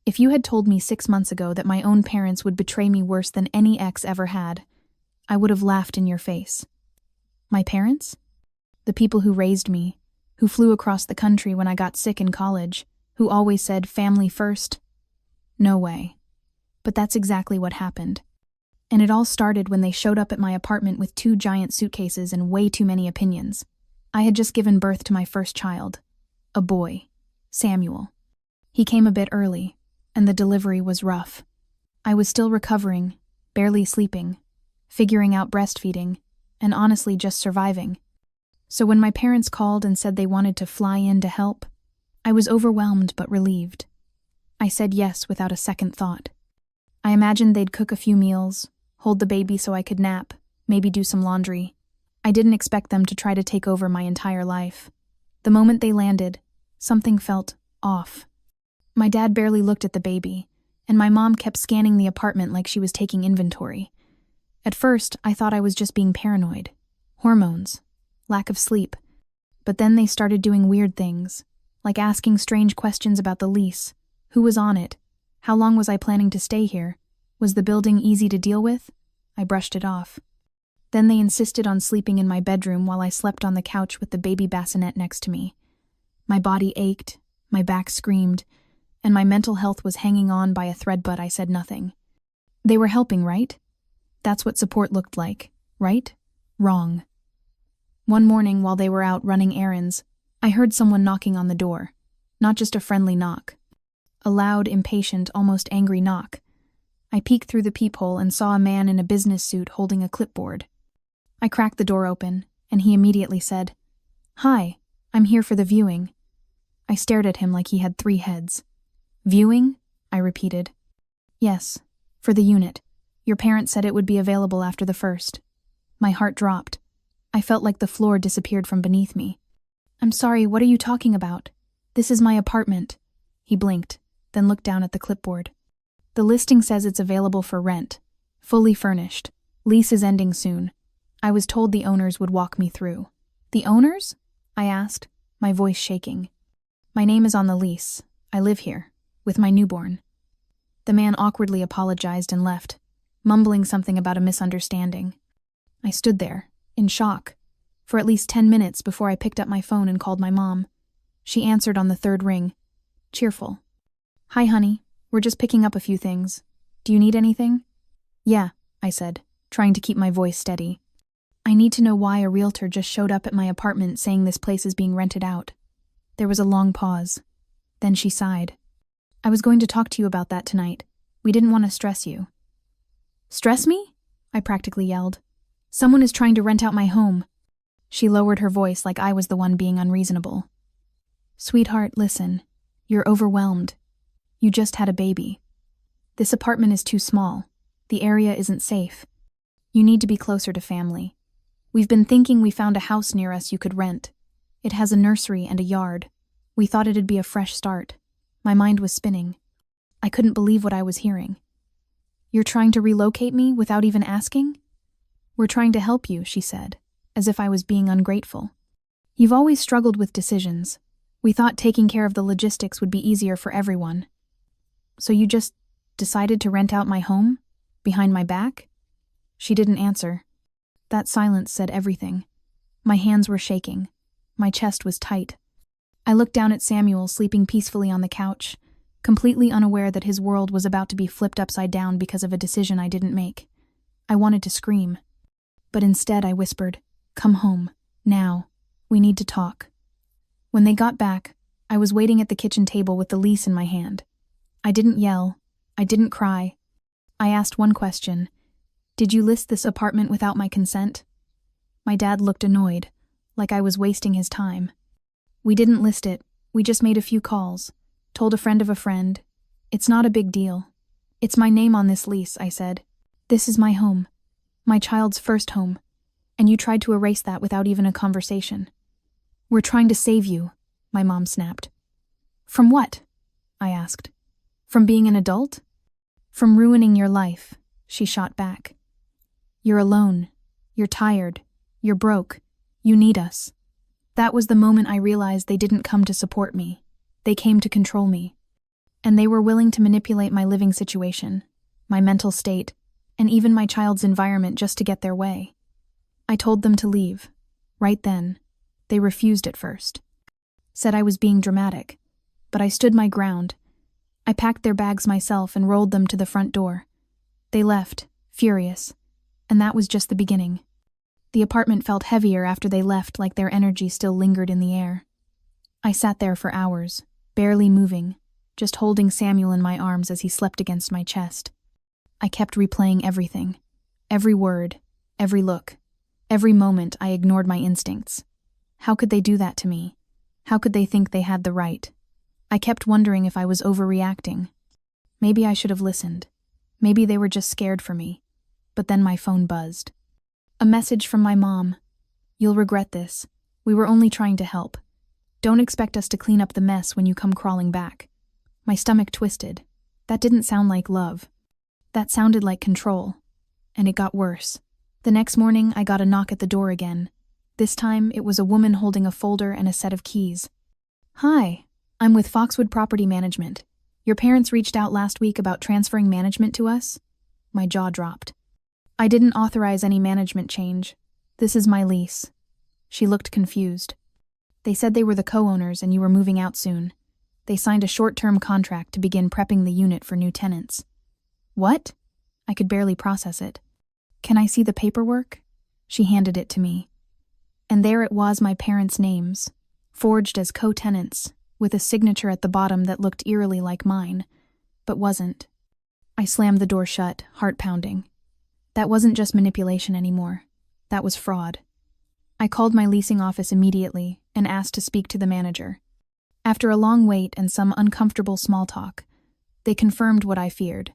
If you had told me 6 months ago that my own parents would betray me worse than any ex ever had, I would have laughed in your face. My parents? The people who raised me, who flew across the country when I got sick in college, who always said family first? No way. But that's exactly what happened. And it all started when they showed up at my apartment with 2 giant suitcases and way too many opinions. I had just given birth to my first child, a boy, Samuel. He came a bit early, and the delivery was rough. I was still recovering, barely sleeping, figuring out breastfeeding, and honestly just surviving. So when my parents called and said they wanted to fly in to help, I was overwhelmed but relieved. I said yes without a second thought. I imagined they'd cook a few meals, hold the baby so I could nap, maybe do some laundry. I didn't expect them to try to take over my entire life. The moment they landed, something felt off. My dad barely looked at the baby, and my mom kept scanning the apartment like she was taking inventory. At first, I thought I was just being paranoid. Hormones. Lack of sleep. But then they started doing weird things, like asking strange questions about the lease. Who was on it? How long was I planning to stay here? Was the building easy to deal with? I brushed it off. Then they insisted on sleeping in my bedroom while I slept on the couch with the baby bassinet next to me. My body ached, my back screamed, and my mental health was hanging on by a thread, but I said nothing. They were helping, right? That's what support looked like, right? Wrong. One morning while they were out running errands, I heard someone knocking on the door. Not just a friendly knock. A loud, impatient, almost angry knock. I peeked through the peephole and saw a man in a business suit holding a clipboard. I cracked the door open, and he immediately said, "Hi, I'm here for the viewing." I stared at him like he had 3 heads. "Viewing?" I repeated. "Yes, for the unit. Your parents said it would be available after the first." My heart dropped. I felt like the floor disappeared from beneath me. "I'm sorry, what are you talking about? This is my apartment." He blinked, then looked down at the clipboard. "The listing says it's available for rent. Fully furnished. Lease is ending soon. I was told the owners would walk me through." "The owners?" I asked, my voice shaking. "My name is on the lease. I live here, with my newborn." The man awkwardly apologized and left, mumbling something about a misunderstanding. I stood there, in shock, for at least 10 minutes before I picked up my phone and called my mom. She answered on the 3rd ring, cheerful. "Hi, honey. We're just picking up a few things. Do you need anything?" "Yeah," I said, trying to keep my voice steady. "I need to know why a realtor just showed up at my apartment saying this place is being rented out." There was a long pause. Then she sighed. "I was going to talk to you about that tonight. We didn't want to stress you." "Stress me?" I practically yelled. "Someone is trying to rent out my home." She lowered her voice like I was the one being unreasonable. "Sweetheart, listen. You're overwhelmed. You just had a baby. This apartment is too small. The area isn't safe. You need to be closer to family. We've been thinking we found a house near us you could rent. It has a nursery and a yard. We thought it'd be a fresh start." My mind was spinning. I couldn't believe what I was hearing. "You're trying to relocate me without even asking?" "We're trying to help you," she said, as if I was being ungrateful. "You've always struggled with decisions. We thought taking care of the logistics would be easier for everyone. So you just decided to rent out my home? Behind my back?" She didn't answer. That silence said everything. My hands were shaking. My chest was tight. I looked down at Samuel sleeping peacefully on the couch, completely unaware that his world was about to be flipped upside down because of a decision I didn't make. I wanted to scream. But instead I whispered, "Come home. Now. We need to talk." When they got back, I was waiting at the kitchen table with the lease in my hand. I didn't yell. I didn't cry. I asked one question. "Did you list this apartment without my consent?" My dad looked annoyed, like I was wasting his time. "We didn't list it. We just made a few calls. Told a friend of a friend. It's not a big deal. It's my name on this lease," I said. "This is my home. My child's first home. And you tried to erase that without even a conversation." "We're trying to save you," my mom snapped. "From what?" I asked. "From being an adult?" "From ruining your life," she shot back. "You're alone. You're tired. You're broke. You need us." That was the moment I realized they didn't come to support me. They came to control me. And they were willing to manipulate my living situation, my mental state, and even my child's environment just to get their way. I told them to leave. Right then. They refused at first. Said I was being dramatic, but I stood my ground. I packed their bags myself and rolled them to the front door. They left, furious, and that was just the beginning. The apartment felt heavier after they left, like their energy still lingered in the air. I sat there for hours, barely moving, just holding Samuel in my arms as he slept against my chest. I kept replaying everything, every word, every look, every moment. I ignored my instincts. How could they do that to me? How could they think they had the right? I kept wondering if I was overreacting. Maybe I should have listened. Maybe they were just scared for me. But then my phone buzzed. A message from my mom. "You'll regret this. We were only trying to help. Don't expect us to clean up the mess when you come crawling back." My stomach twisted. That didn't sound like love. That sounded like control. And it got worse. The next morning, I got a knock at the door again. This time, it was a woman holding a folder and a set of keys. "Hi, I'm with Foxwood Property Management. Your parents reached out last week about transferring management to us?" My jaw dropped. "I didn't authorize any management change. This is my lease." She looked confused. "They said they were the co-owners and you were moving out soon. They signed a short-term contract to begin prepping the unit for new tenants." "What?" I could barely process it. "Can I see the paperwork?" She handed it to me. And there it was, my parents' names, forged as co-tenants, with a signature at the bottom that looked eerily like mine, but wasn't. I slammed the door shut, heart pounding. That wasn't just manipulation anymore. That was fraud. I called my leasing office immediately and asked to speak to the manager. After a long wait and some uncomfortable small talk, they confirmed what I feared.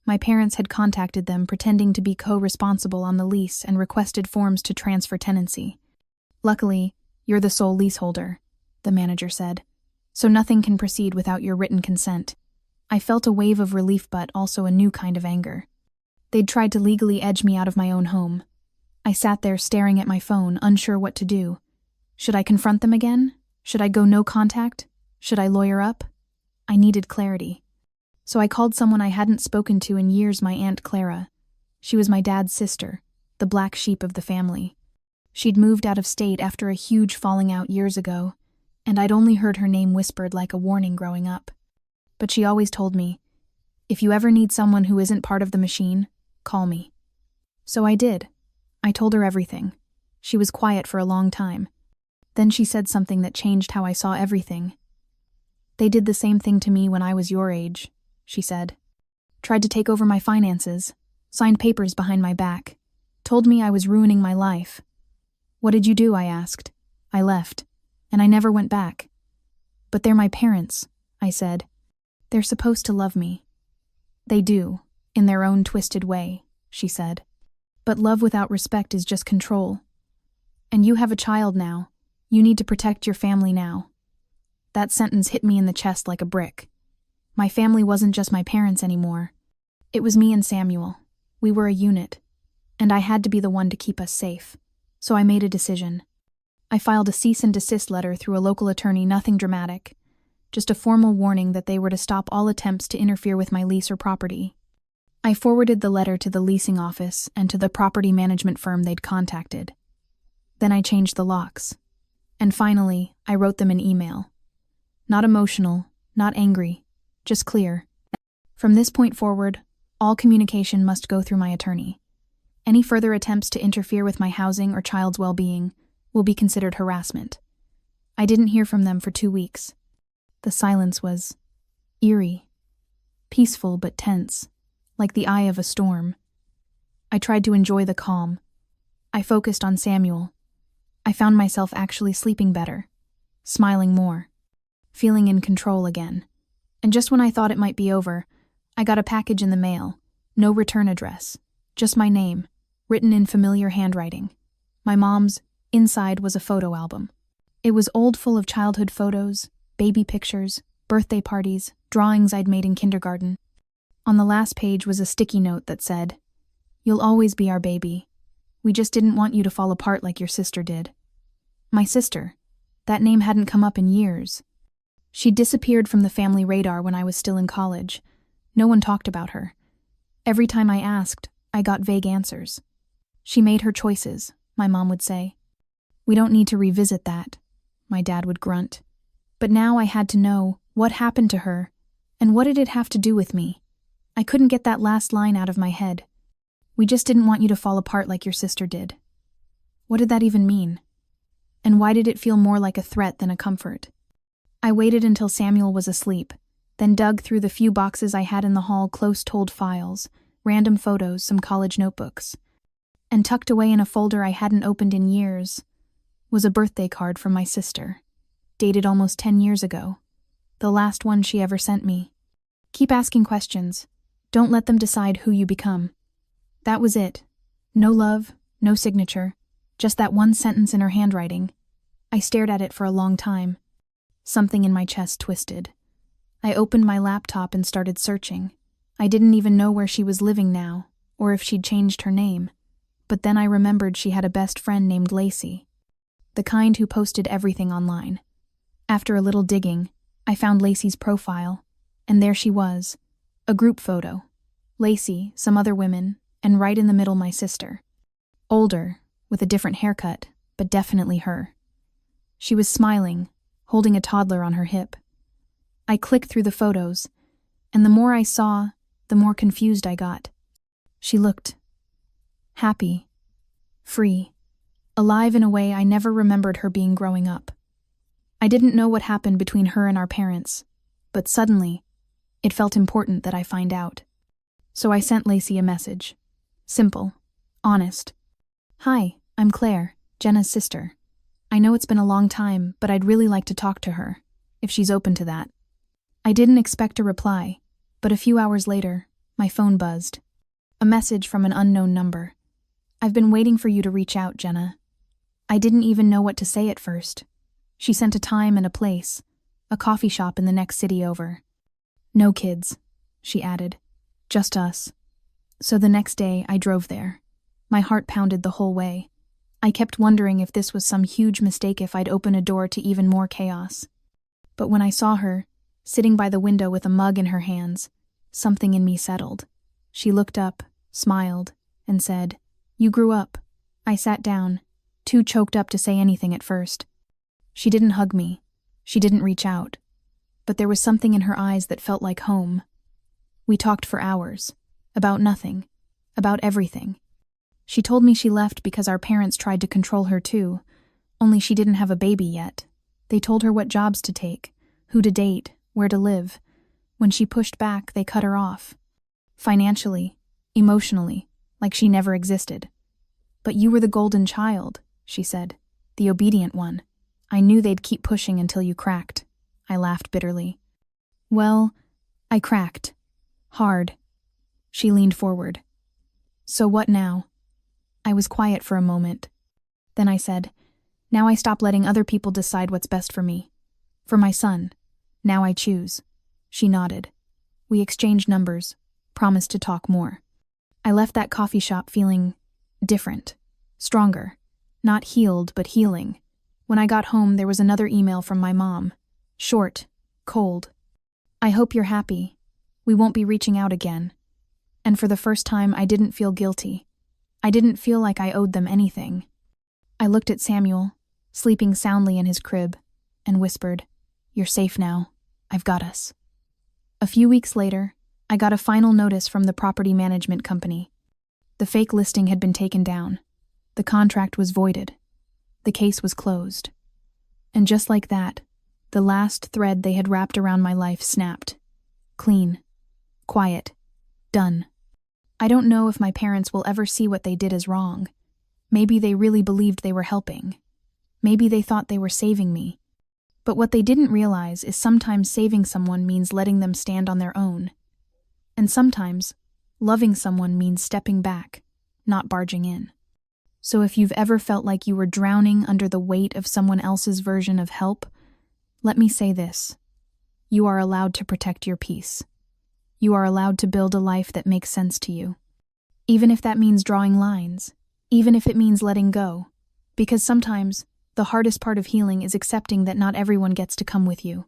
My parents had contacted them pretending to be co-responsible on the lease and requested forms to transfer tenancy. "Luckily, you're the sole leaseholder," the manager said, "so nothing can proceed without your written consent." I felt a wave of relief but also a new kind of anger. They'd tried to legally edge me out of my own home. I sat there staring at my phone, unsure what to do. Should I confront them again? Should I go no contact? Should I lawyer up? I needed clarity. So I called someone I hadn't spoken to in years, my Aunt Clara. She was my dad's sister, the black sheep of the family. She'd moved out of state after a huge falling out years ago, and I'd only heard her name whispered like a warning growing up. But she always told me, "If you ever need someone who isn't part of the machine, call me." So I did. I told her everything. She was quiet for a long time. Then she said something that changed how I saw everything. "They did the same thing to me when I was your age," she said. "Tried to take over my finances, signed papers behind my back, told me I was ruining my life." "What did you do?" I asked. "I left, and I never went back." "But they're my parents," I said. "They're supposed to love me." "They do, in their own twisted way," she said. "But love without respect is just control. And you have a child now. You need to protect your family now." That sentence hit me in the chest like a brick. My family wasn't just my parents anymore. It was me and Samuel. We were a unit, and I had to be the one to keep us safe. So I made a decision. I filed a cease and desist letter through a local attorney, nothing dramatic, just a formal warning that they were to stop all attempts to interfere with my lease or property. I forwarded the letter to the leasing office and to the property management firm they'd contacted. Then I changed the locks. And finally, I wrote them an email. Not emotional, not angry, just clear. From this point forward, all communication must go through my attorney. Any further attempts to interfere with my housing or child's well-being will be considered harassment. I didn't hear from them for 2 weeks. The silence was eerie, peaceful but tense, like the eye of a storm. I tried to enjoy the calm. I focused on Samuel. I found myself actually sleeping better, smiling more, feeling in control again. And just when I thought it might be over, I got a package in the mail, no return address, just my name, written in familiar handwriting. My mom's. Inside was a photo album. It was old, full of childhood photos, baby pictures, birthday parties, drawings I'd made in kindergarten. On the last page was a sticky note that said, "You'll always be our baby. We just didn't want you to fall apart like your sister did." My sister. That name hadn't come up in years. She disappeared from the family radar when I was still in college. No one talked about her. Every time I asked, I got vague answers. She made her choices, my mom would say. We don't need to revisit that, my dad would grunt. But now I had to know what happened to her, and what did it have to do with me? I couldn't get that last line out of my head. We just didn't want you to fall apart like your sister did. What did that even mean? And why did it feel more like a threat than a comfort? I waited until Samuel was asleep, then dug through the few boxes I had in the hall, close-told files, random photos, some college notebooks. And tucked away in a folder I hadn't opened in years was a birthday card from my sister, dated almost 10 years ago, the last one she ever sent me. Keep asking questions. Don't let them decide who you become. That was it. No love, no signature, just that one sentence in her handwriting. I stared at it for a long time. Something in my chest twisted. I opened my laptop and started searching. I didn't even know where she was living now, or if she'd changed her name. But then I remembered she had a best friend named Lacey, the kind who posted everything online. After a little digging, I found Lacey's profile, and there she was, a group photo. Lacey, some other women, and right in the middle my sister. Older, with a different haircut, but definitely her. She was smiling, holding a toddler on her hip. I clicked through the photos, and the more I saw, the more confused I got. She looked happy, free, alive in a way I never remembered her being growing up. I didn't know what happened between her and our parents, but suddenly, it felt important that I find out. So I sent Lacey a message. Simple, honest. Hi, I'm Claire, Jenna's sister. I know it's been a long time, but I'd really like to talk to her, if she's open to that. I didn't expect a reply, but a few hours later, my phone buzzed. A message from an unknown number. I've been waiting for you to reach out, Jenna. I didn't even know what to say at first. She sent a time and a place, a coffee shop in the next city over. No kids, she added. Just us. So the next day, I drove there. My heart pounded the whole way. I kept wondering if this was some huge mistake, if I'd open a door to even more chaos. But when I saw her, sitting by the window with a mug in her hands, something in me settled. She looked up, smiled, and said, "You grew up." I sat down, too choked up to say anything at first. She didn't hug me. She didn't reach out. But there was something in her eyes that felt like home. We talked for hours. About nothing. About everything. She told me she left because our parents tried to control her too, only she didn't have a baby yet. They told her what jobs to take, who to date, where to live. When she pushed back, they cut her off. Financially, emotionally, like she never existed. But you were the golden child, she said, the obedient one. I knew they'd keep pushing until you cracked. I laughed bitterly. Well, I cracked. Hard. She leaned forward. So what now? I was quiet for a moment. Then I said, now I stop letting other people decide what's best for me. For my son. Now I choose. She nodded. We exchanged numbers, promised to talk more. I left that coffee shop feeling different, stronger, not healed but healing. When I got home, there was another email from my mom. Short, cold. I hope you're happy. We won't be reaching out again. And for the first time, I didn't feel guilty. I didn't feel like I owed them anything. I looked at Samuel, sleeping soundly in his crib, and whispered, "You're safe now. I've got us." A few weeks later, I got a final notice from the property management company. The fake listing had been taken down. The contract was voided. The case was closed. And just like that, the last thread they had wrapped around my life snapped. Clean. Quiet. Done. I don't know if my parents will ever see what they did as wrong. Maybe they really believed they were helping. Maybe they thought they were saving me. But what they didn't realize is sometimes saving someone means letting them stand on their own. And sometimes, loving someone means stepping back, not barging in. So if you've ever felt like you were drowning under the weight of someone else's version of help, let me say this. You are allowed to protect your peace. You are allowed to build a life that makes sense to you. Even if that means drawing lines, even if it means letting go. Because sometimes, the hardest part of healing is accepting that not everyone gets to come with you.